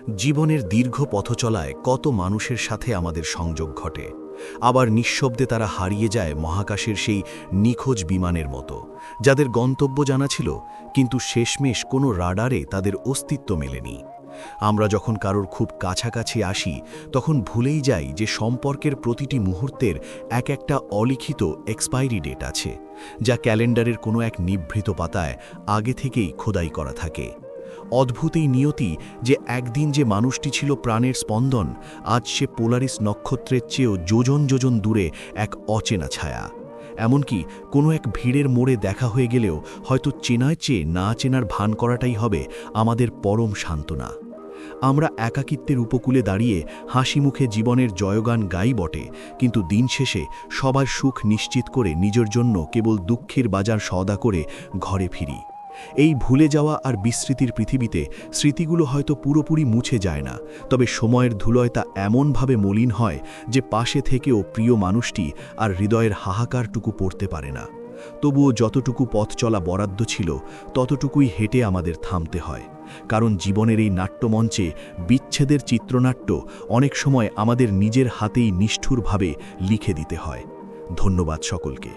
জীবনের দীর্ঘ পথচলায় কত মানুষের সাথে আমাদের সংযোগ ঘটে, আবার নিঃশব্দে তারা হারিয়ে যায় মহাকাশের সেই নিখোঁজ বিমানের মতো, যাদের গন্তব্য জানা ছিল কিন্তু শেষমেশ কোনো রাডারে তাদের অস্তিত্ব মেলেনি। আমরা যখন কারোর খুব কাছাকাছি আসি তখন ভুলেই যাই যে সম্পর্কের প্রতিটি মুহূর্তের একটা অলিখিত এক্সপায়ারি ডেট আছে, যা ক্যালেন্ডারের কোনো এক নিভৃত পাতায় আগে থেকেই খোদাই করা থাকে। অদ্ভুত এই নিয়তি যে একদিন যে মানুষটি ছিল প্রাণের স্পন্দন, আজ সে পোলারিস নক্ষত্রের চেয়েও যোজন যোজন দূরে এক অচেনা ছায়া। এমনকি কোনো এক ভিড়ের মোড়ে দেখা হয়ে গেলেও হয়তো চেনার চেয়ে না চেনার ভান করাটাই হবে আমাদের পরম সান্ত্বনা। আমরা একাকিত্বের উপকূলে দাঁড়িয়ে হাসি মুখে জীবনের জয়গান গাই বটে, কিন্তু দিন শেষে সবার সুখ নিশ্চিত করে নিজের জন্য কেবল দুঃখের বাজার সওদা করে ঘরে ফিরি। এই ভুলে যাওয়া আর বিস্মৃতির পৃথিবীতে স্মৃতিগুলো হয়তো পুরোপুরি মুছে যায় না, তবে সময়ের ধুলোয় তা এমনভাবে মলিন হয় যে পাশে থেকেও প্রিয় মানুষটি আর হৃদয়ের হাহাকারটুকু পড়তে পারে না। তবুও যতটুকু পথ চলা বরাদ্দ ছিল ততটুকুই হেঁটে আমাদের থামতে হয়, কারণ জীবনের এই নাট্যমঞ্চে বিচ্ছেদের চিত্রনাট্য অনেক সময় আমাদের নিজের হাতেই নিষ্ঠুরভাবে লিখে দিতে হয়। ধন্যবাদ সকলকে।